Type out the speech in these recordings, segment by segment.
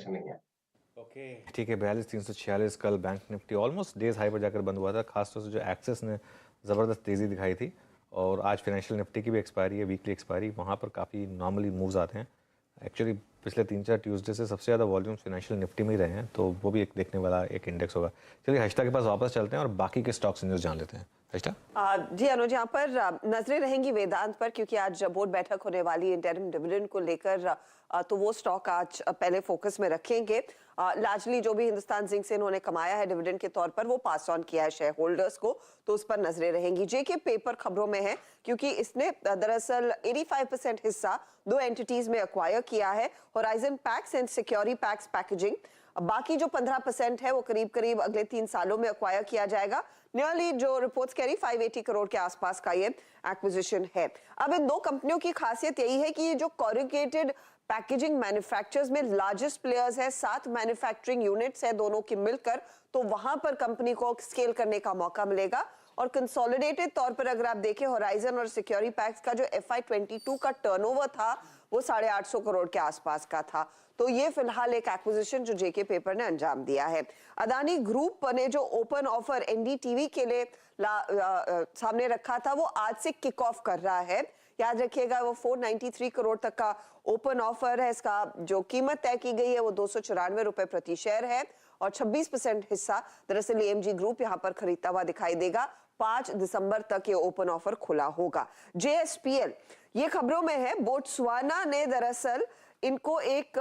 Indication नहीं है। Okay ठीक है, 42,346 कल bank Nifty almost days high पर जाकर बंद हुआ था। खासतौर से जो एक्सेस ने ज़बरदस्त तेज़ी दिखाई थी, और आज फाइनेंशियल निफ्टी की भी एक्सपायरी है, वीकली एक्सपायरी, वहाँ पर काफ़ी नॉर्मली मूव्स आते हैं। एक्चुअली पिछले 3-4 ट्यूसडे से सबसे ज़्यादा वॉल्यूम फाइनेंशियल निफ्टी में ही रहे हैं, तो वो भी एक देखने वाला एक इंडेक्स होगा। चलिए हर्षिता के पास वापस चलते हैं और बाकी के स्टॉक्स न्यूज़ जान लेते हैं। जी अनुज, यहाँ पर नजरें रहेंगी वेदांत पर, क्योंकि आज बोर्ड बैठक होने वाली इंटरिम डिविडेंड को लेकर, तो वो स्टॉक आज पहले फोकस में रखेंगे। लार्जली जो भी हिंदुस्तान जिंक से इन्होंने कमाया है डिविडेंड के तौर पर, वो पास ऑन किया है शेयर होल्डर्स को, तो उस पर नजरें रहेंगी। जेके पेपर खबरों में है, क्योंकि इसने दरअसल 85% हिस्सा 2 एंटिटीज में एक्वायर किया है, Horizon Packs and Secure Packs packaging. बाकी जो 15% है वो करीब करीब अगले 3 सालों में एक्वायर किया जाएगा। नियरली जो रिपोर्ट्स कह रही 580 करोड़ के आसपास का ये एक्विजिशन है। अब इन 2 कंपनियों की खासियत यही है कि ये जो कॉरुगेटेड पैकेजिंग मैन्युफैक्चरर्स में लार्जेस्ट प्लेयर्स है, 7 मैन्युफैक्चरिंग यूनिट्स है दोनों की मिलकर, तो वहां पर कंपनी को स्केल करने का मौका मिलेगा। और कंसोलिडेटेड तौर पर अगर आप देखें, होराइजन और सिक्योरिटी पैक्स का जो FY22 का टर्नओवर था वो 850 करोड़ के आसपास का था। तो ये फिलहाल एक एक्विजिशन जो जेके पेपर ने अंजाम दिया है। अदानी ग्रुप ने जो ओपन ऑफर एनडीटीवी के लिए सामने रखा था, वो आज से किक ऑफ कर रहा है। याद रखिएगा, वो 493 करोड़ तक का ओपन ऑफर है। इसका जो कीमत तय की गई है वो 294 रुपए प्रति शेयर है, और 26% हिस्सा दरअसल एएमजी ग्रुप यहाँ पर खरीदता हुआ दिखाई देगा। 5 दिसंबर तक ये ओपन ऑफर खुला होगा। JSPL ये खबरों में है, बोत्सवाना ने दरअसल इनको एक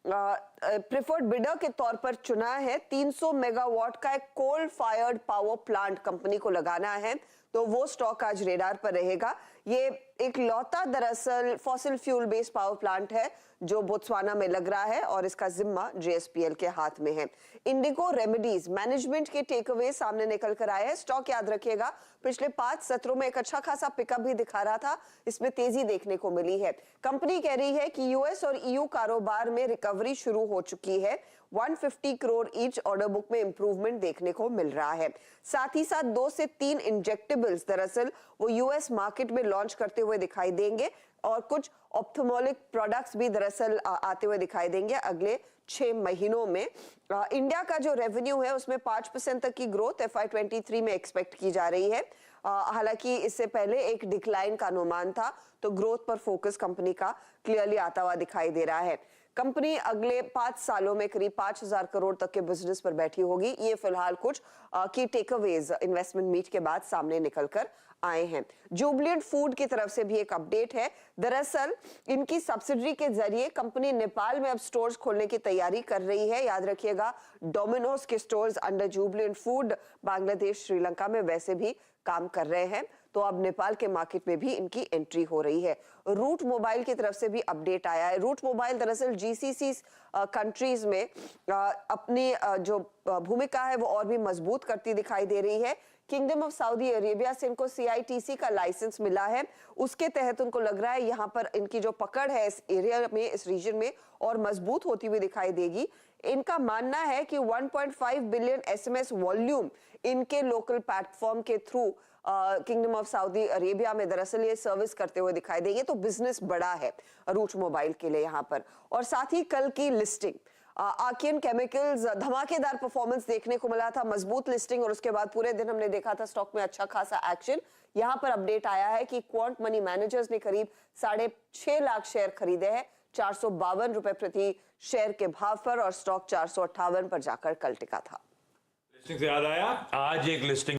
प्रेफर्ड बिडर के तौर पर चुना है। 300 मेगावाट का एक coal fired power plant company को लगाना है, तो वो स्टॉक आज रेडार पर रहेगा। ये एक लौता दरअसल fossil fuel based power plant है जो बोत्सवाना में लग रहा है, और इसका जिम्मा JSPL के हाथ में है। इंडिगो रेमेडीज मैनेजमेंट के टेक अवे सामने निकल कर आए हैं। स्टॉक याद रखिएगा पिछले 5 सत्रों में एक अच्छा खासा पिकअप भी दिखा रहा था, इसमें तेजी देखने को मिली है। कंपनी कह रही है कि यूएस और EU कारोबार में रिकवरी शुरू हो चुकी है। 150 करोड़ ईच ऑर्डर बुक में इंप्रूवमेंट देखने को मिल रहा है। साथ ही साथ 2 से 3 इंजेक्टेबल्स दरअसल वो यूएस मार्केट में लॉन्च करते हुए दिखाई देंगे, और कुछ ऑप्थेमोलिक प्रोडक्ट्स भी दरअसल आते हुए दिखाई देंगे अगले 6 महीनों में। इंडिया का जो रेवेन्यू है उसमें 5% तक की ग्रोथ FY23 में एक्सपेक्ट की जा रही है। हालांकि इससे पहले एक डिक्लाइन का अनुमान था, तो ग्रोथ पर फोकस कंपनी का क्लियरली आता हुआ दिखाई दे रहा है। कंपनी अगले 5 सालों में करीब 5000 करोड़ तक के बिजनेस पर बैठी होगी। ये फिलहाल कुछ की टेकअवेज इन्वेस्टमेंट मीट के बाद सामने निकल कर आए हैं। जुबिलेंट फूड की तरफ से भी एक अपडेट है। दरअसल इनकी सब्सिडरी के जरिए कंपनी नेपाल में अब स्टोर्स खोलने की तैयारी कर रही है। याद रखिएगा, डोमिनोज के stores under Jubilant food Bangladesh, Sri Lanka में वैसे भी काम कर रहे हैं, तो अब नेपाल के मार्केट में भी इनकी एंट्री हो रही है। रूट मोबाइल की तरफ से भी अपडेट आया है। रूट मोबाइल दरअसल GCC कंट्रीज में अपनी जो भूमिका है वो और भी मजबूत करती दिखाई दे रही है। किंगडम ऑफ सऊदी अरेबिया से इनको CITC का लाइसेंस मिला है, उसके तहत उनको लग रहा है यहाँ पर इनकी जो पकड़ है इस एरिया में, इस रीजन में, और मजबूत होती हुई दिखाई देगी। इनका मानना है कि 1.5 बिलियन SMS वॉल्यूम इनके लोकल प्लेटफॉर्म के through kingdom of Saudi Arabia में दरअसल ये सर्विस करते हुए दिखाई देंगे, तो बिजनेस बड़ा है रूट मोबाइल के लिए यहाँ पर। और साथ ही कल की लिस्टिंग आर्कियन केमिकल्स, धमाकेदार परफॉर्मेंस देखने को मिला था, मजबूत लिस्टिंग, और उसके बाद पूरे दिन हमने देखा था स्टॉक में अच्छा खासा एक्शन। यहाँ पर अपडेट आया है कि क्वांट मनी मैनेजर्स ने करीब 6.5 लाख शेयर खरीदे हैं 452 रुपए प्रति शेयर के भाव पर, और स्टॉक 458 पर जाकर कल टिका था। लिस्टिंग से याद आया, आज एक लिस्टिंग